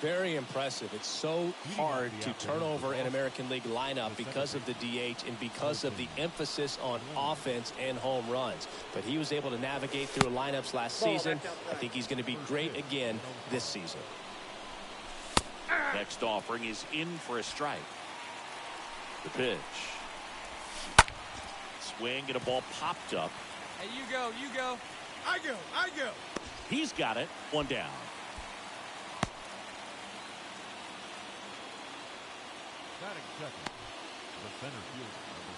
Very impressive. It's so hard to turn over an American League lineup because of the DH and because of the emphasis on offense and home runs. But he was able to navigate through lineups last season. I think he's going to be great again this season. Next offering is in for a strike. The pitch. Swing and a ball popped up. Hey, you go, you go. I go. He's got it. One down. Batting second, the center fielder, number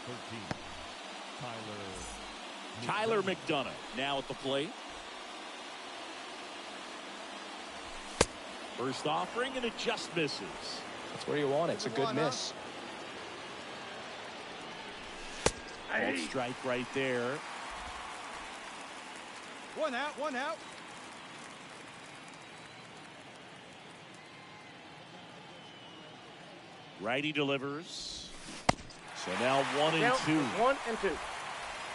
13, Tyler McDonough now at the plate. First offering, and it just misses. That's where you want it. It's a good miss. Ball strike right there. One out. Righty delivers. So now 1 and 2. 1 and 2.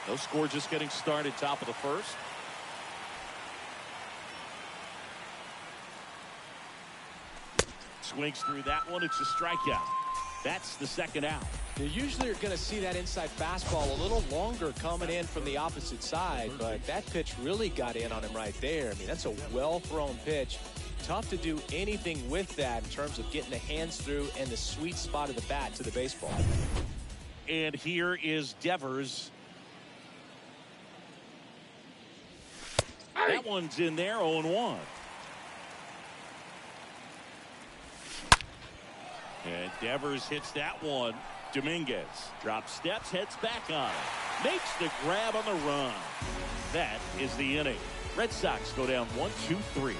No score, just getting started. Top of the first. Swings through that one. It's a strikeout. That's the second out. You usually are going to see that inside fastball a little longer coming in from the opposite side, but that pitch really got in on him right there. I mean, that's a well-thrown pitch. Tough to do anything with that in terms of getting the hands through and the sweet spot of the bat to the baseball. And here is Devers. That one's in there, 0-1. And Devers hits that one. Dominguez drops steps, heads back on it. Makes the grab on the run. That is the inning. Red Sox go down 1-2-3.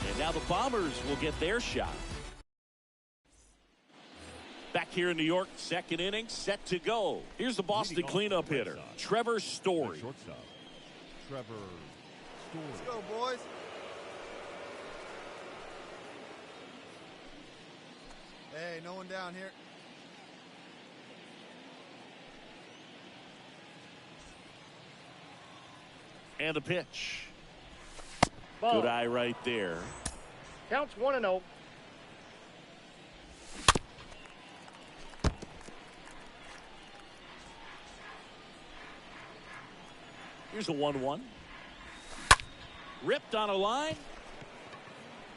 And now the Bombers will get their shot. Back here in New York, second inning, set to go. Here's the Boston cleanup hitter, Trevor Story. shortstop, Trevor Story. Let's go, boys. Hey, no one down here. And the pitch. Ball. Good eye right there. Counts 1-0. Here's a 1-1. Ripped on a line.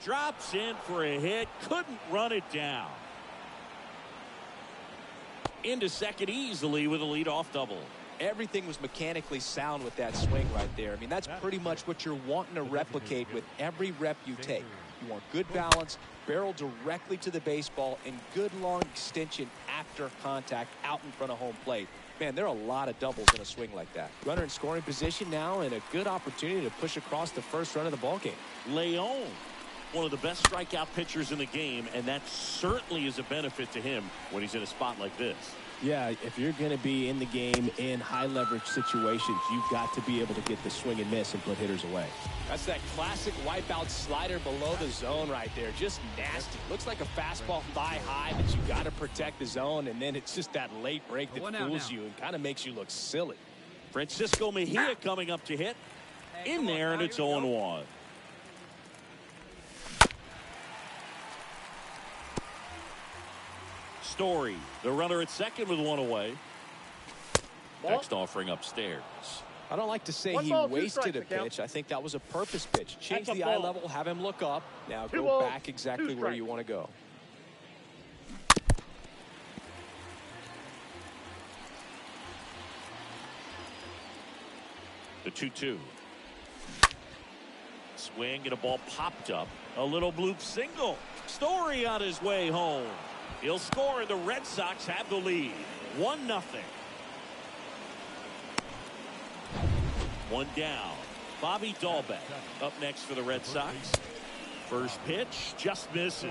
Drops in for a hit. Couldn't run it down. Into second easily with a leadoff double. Everything was mechanically sound with that swing right there. I mean, that's pretty much what you're wanting to replicate with every rep you take. You want good balance, barrel directly to the baseball, and good long extension after contact out in front of home plate. Man, there are a lot of doubles in a swing like that. Runner in scoring position now, and a good opportunity to push across the first run of the ballgame. Leon, one of the best strikeout pitchers in the game, and that certainly is a benefit to him when he's in a spot like this. Yeah, if you're going to be in the game in high leverage situations, you've got to be able to get the swing and miss and put hitters away. That's that classic wipeout slider below the zone right there. Just nasty. Looks like a fastball thigh high, but you got to protect the zone, and then it's just that late break that fools you and kind of makes you look silly. Francisco Mejia coming up to hit. In there, and it's 0-1. Story, the runner at second with one away. Next offering upstairs. I don't like to say he wasted a pitch. I think that was a purpose pitch. Change the eye level, have him look up. Now go back exactly where you want to go. The 2-2. Swing and a ball popped up. A little bloop single. Story on his way home. He'll score, and the Red Sox have the lead. 1-0. One down. Bobby Dahlbeck up next for the Red Sox. First pitch just misses.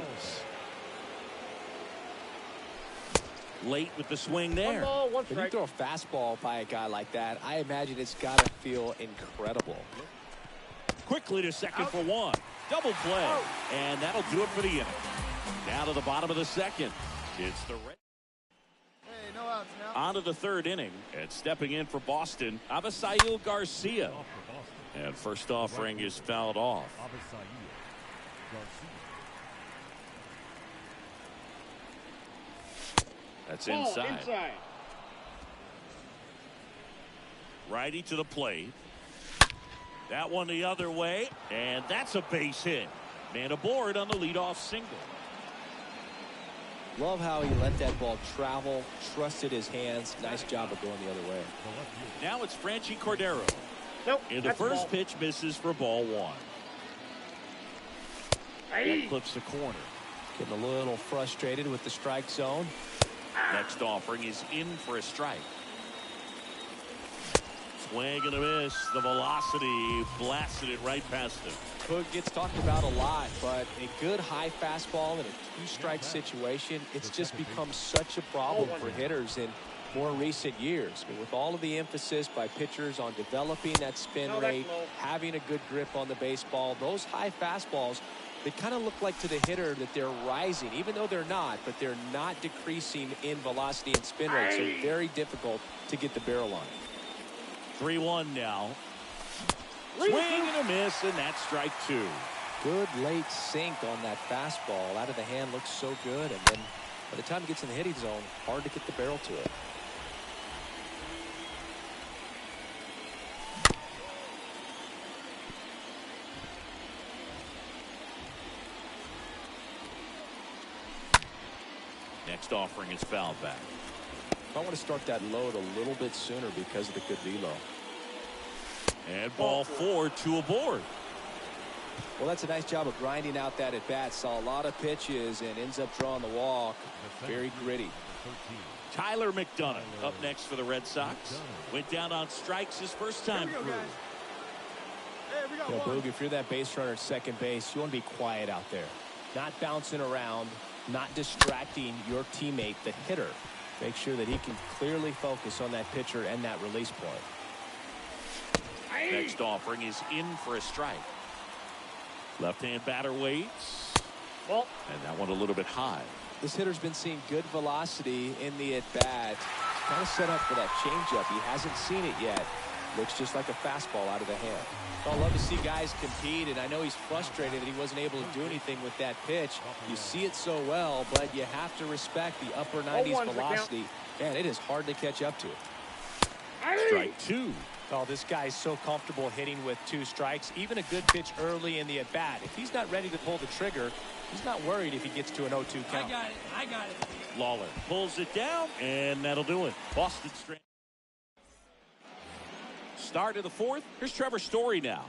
Late with the swing there. 1 ball, 1 When strike. you throw a fastball by a guy like that, I imagine it's got to feel incredible. Quickly to second for one. Double play. And that'll do it for the inning. Now to the bottom of the second. It's the Red. Hey, no outs now. On to the third inning. And stepping in for Boston, Avisail Garcia. And first offering is fouled off. That's Ball inside. Righty to the plate. That one the other way, and that's a base hit. Man aboard on the leadoff single. Love how he let that ball travel, trusted his hands. Nice job of going the other way. Now it's Franchi Cordero. Nope. And the that's first ball. pitch misses for ball one. That clips the corner. Getting a little frustrated with the strike zone. Next offering is in for a strike. Swing and a miss. The velocity blasted it right past him. Boog gets talked about a lot, but a good high fastball in a two-strike situation, it's just become such a problem for hitters in more recent years. But with all of the emphasis by pitchers on developing that spin rate, having a good grip on the baseball, those high fastballs, they kind of look like to the hitter that they're rising, even though they're not, but they're not decreasing in velocity and spin rate, so very difficult to get the barrel on. 3-1 now. Swing and a miss, and that's strike two. Good late sink on that fastball. Out of the hand, looks so good, and then by the time it gets in the hitting zone, hard to get the barrel to it. Next offering is fouled back. I want to start that load a little bit sooner because of the good velo. And ball four, two aboard. Well, that's a nice job of grinding out that at bat. Saw a lot of pitches and ends up drawing the walk. Very gritty. Tyler McDonough up next for the Red Sox. Went down on strikes his first time through. Hey, we got You know, one. Boog, if you're that base runner at second base, you want to be quiet out there. Not bouncing around, not distracting your teammate, the hitter. Make sure that he can clearly focus on that pitcher and that release point. Next offering is in for a strike. Left-hand batter waits. Ball. And that one a little bit high. This hitter's been seeing good velocity in the at-bat. Kind of set up for that changeup. He hasn't seen it yet. Looks just like a fastball out of the hand. I love to see guys compete, and I know he's frustrated that he wasn't able to do anything with that pitch. You see it so well, but you have to respect the upper 90s velocity. Man, it is hard to catch up to. Strike two. Oh, this guy's so comfortable hitting with two strikes. Even a good pitch early in the at-bat. If he's not ready to pull the trigger, he's not worried if he gets to an 0-2 count. I got it. Lawler pulls it down, and that'll do it. Boston Strand. Start of the fourth. Here's Trevor Story now.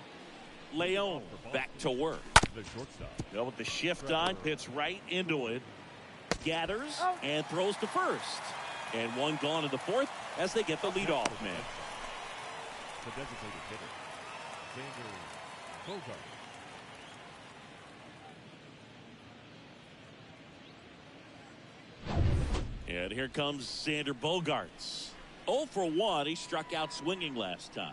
Leon back to work. The shortstop. Now with the shift on, hits right into it. Gathers and throws to first. And one gone in the fourth as they get the leadoff man. The designated hitter, Xander Bogart. And here comes Xander Bogaerts. 0 for 1. He struck out swinging last time.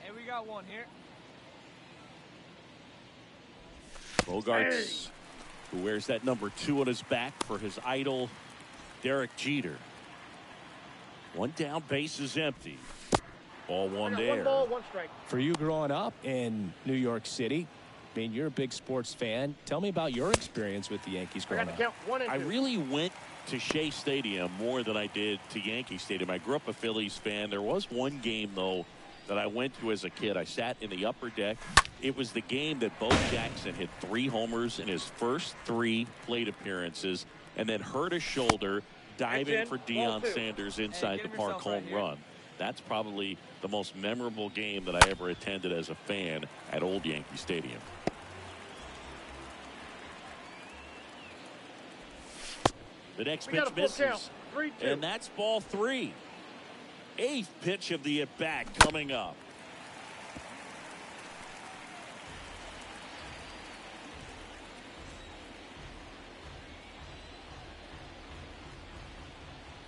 Hey, we got one here. Bogaerts, who wears that number 2 on his back for his idol, Derek Jeter. One down, base is empty. Ball one there. One ball, one strike. For you growing up in New York City, I mean, you're a big sports fan. Tell me about your experience with the Yankees I growing got to up. count 1 and 2. I really went to Shea Stadium more than I did to Yankee Stadium. I grew up a Phillies fan. There was one game, though, that I went to as a kid. I sat in the upper deck. It was the game that Bo Jackson hit 3 homers in his first 3 plate appearances and then hurt a shoulder diving for Deion Sanders inside the park home run. That's probably the most memorable game that I ever attended as a fan at Old Yankee Stadium. The next pitch misses. 3-2. And that's ball 3. 8th pitch of the at-bat coming up.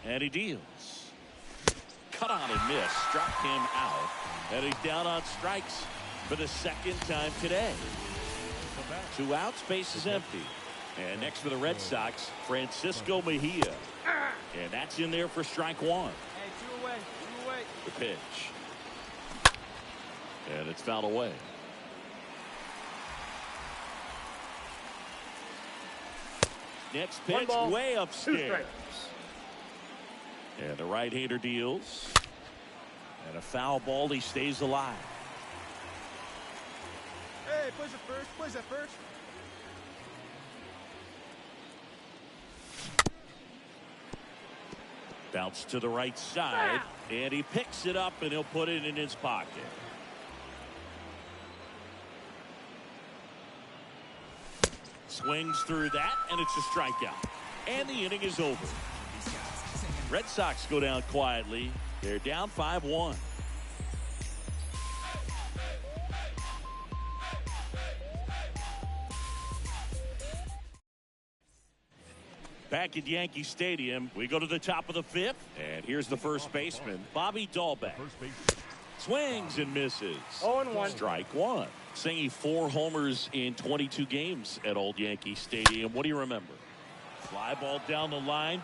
And he deals. Cut on and miss. Struck him out. And he's down on strikes for the second time today. 2 outs, base is empty. And next for the Red Sox, Francisco Mejia. And that's in there for strike 1. Hey, 2 away. 2 away. The pitch. And it's fouled away. Next One pitch, ball, way 2 upstairs. strikes. And the right-hander deals. And a foul ball. He stays alive. Hey, push it first. Push it first. Bounce to the right side. And he picks it up, and he'll put it in his pocket. Swings through that, and it's a strikeout. And the inning is over. Red Sox go down quietly. They're down 5-1. Back at Yankee Stadium, we go to the top of the 5th. And here's the first baseman, Bobby Dahlbeck. Swings and misses. 0-1. Strike one. Singing 4 homers in 22 games at Old Yankee Stadium. What do you remember? Fly ball down the line.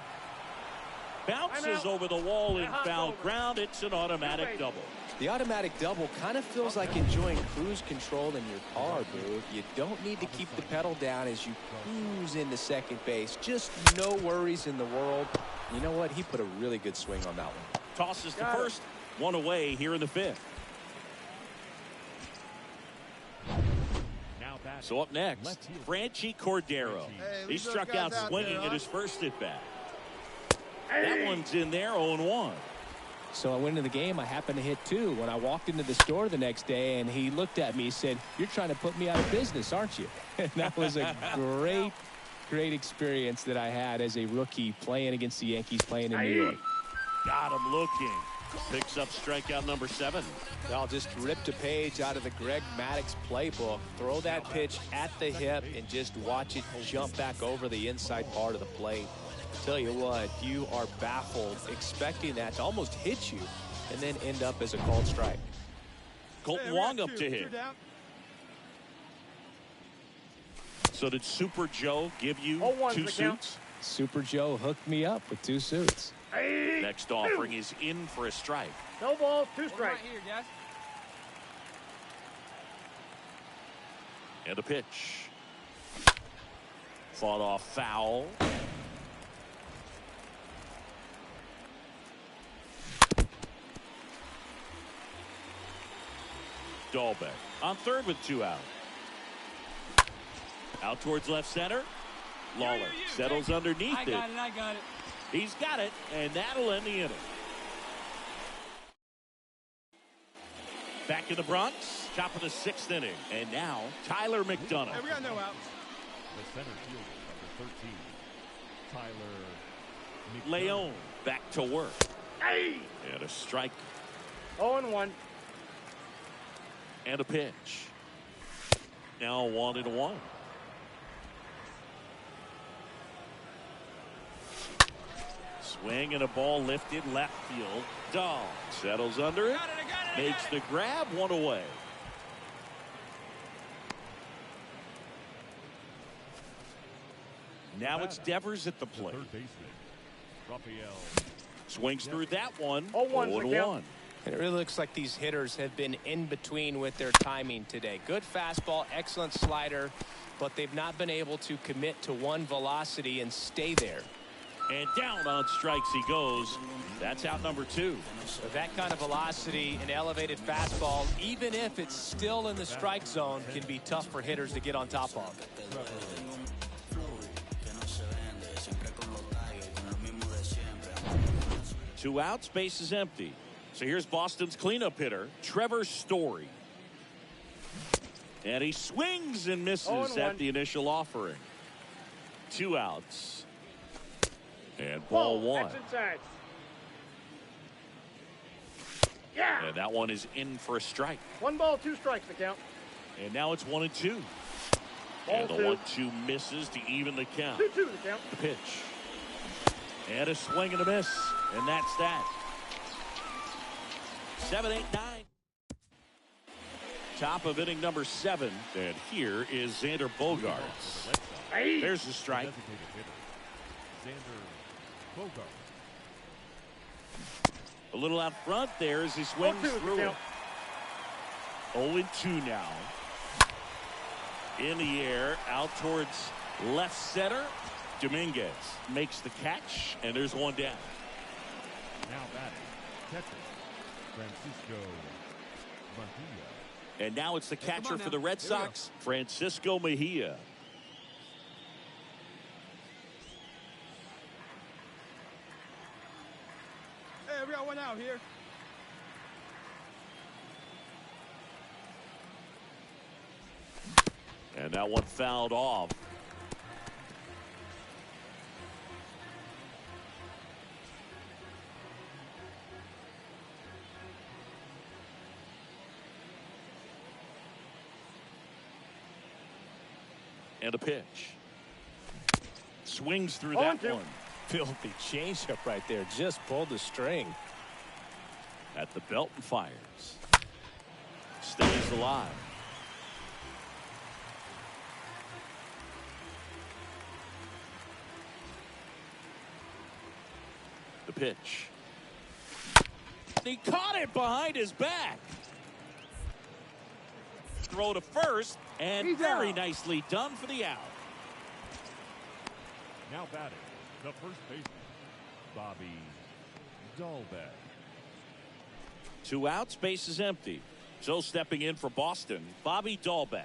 Bounces over the wall in foul ground. It's an automatic double. The automatic double kind of feels like enjoying cruise control in your car, Boog. You don't need to keep the pedal down as you cruise into second base. Just no worries in the world. You know what? He put a really good swing on that one. Tosses to first. 1 away here in the 5th. So up next, Franchi Cordero. He struck out swinging at his first at bat. That one's in there, 0-1. So I went into the game. I happened to hit 2 when I walked into the store the next day, and he looked at me and said, "You're trying to put me out of business, aren't you?" And that was a great experience that I had as a rookie playing against the Yankees, playing in New York. Got him looking. Picks up strikeout number 7. Well, just ripped a page out of the Greg Maddux playbook. Throw that pitch at the hip and just watch it jump back over the inside part of the plate. Tell you what, you are baffled expecting that to almost hit you and then end up as a called strike. Colton Wong up to hit. So did Super Joe give you 2 suits? Super Joe hooked me up with 2 suits. Next offering is in for a strike. No balls, 2 strikes. Right here, guys. And a pitch. Fought off foul. Dahlbeck on third with 2 out. Out towards left center. Lawler settles underneath it. I got it. He's got it, and that'll end the inning. Back in the Bronx, top of the 6th inning. And now, Tyler McDonough. Hey, we got no outs. The center fielder, number 13, Tyler Leon back to work. And a strike 0-1. and a pitch. Now 1-1. Swing and a ball lifted left field. Dahl settles under it. Makes the grab, 1 away. Now it's Devers at the plate. third baseman, Rafael. Swings through that one. 0-1 0-1. And it really looks like these hitters have been in between with their timing today. Good fastball, excellent slider, but they've not been able to commit to one velocity and stay there. And down on strikes he goes. That's out number 2. With that kind of velocity, an elevated fastball, even if it's still in the strike zone, can be tough for hitters to get on top of. 2 outs, base is empty. So here's Boston's cleanup hitter, Trevor Story. And he swings and misses at the initial offering. 2 outs. And ball 1. Yeah. And that one is in for a strike. 1 ball, 2 strikes the count. And now it's 1-2. And the 1-2 misses to even the count. 2-2 the count. The pitch. And a swing and a miss. And that's that. 7, 8, 9. Top of inning number 7. And here is Xander Bogaerts. There's the strike. Designated hitter, Xander Bogaerts. A little out front there as he swings through it. 0-2 now. In the air, out towards left center. Dominguez makes the catch, and there's one down. Now batting, catcher, Francisco Mejia. And now it's the catcher now. for the Red Here we go. Sox, Francisco Mejia. Hey, we got one out here. And that one fouled off. And a pitch. Swings through that 0-2. one. Filthy changeup right there. Just pulled the string. At the belt and fires. Stays alive. The pitch. He caught it behind his back. Throw to first, and He's very out. nicely done for the out. Now batting, the first baseman, Bobby Dahlbeck. 2 outs, base is empty. So stepping in for Boston, Bobby Dahlbeck.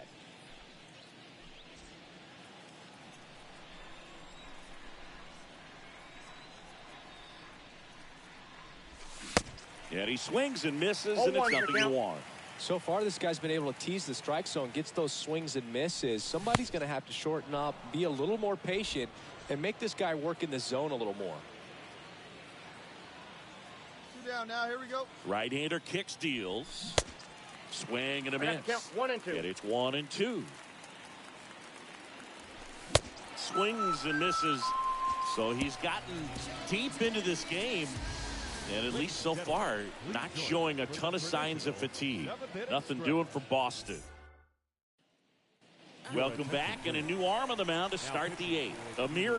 And he swings and misses, and it's 0-1 your nothing you count. want. So far, this guy's been able to tease the strike zone, gets those swings and misses. Somebody's going to have to shorten up, be a little more patient, and make this guy work in the zone a little more. 2 down now. Here we go. Right-hander kicks, deals. Swing and a I got the miss. count 1 and 2. And it's 1-2. Swings and misses. So he's gotten deep into this game. And at least so far, not showing a ton of signs of fatigue. Nothing doing for Boston. Welcome back, and a new arm on the mound to start the 8th. Amir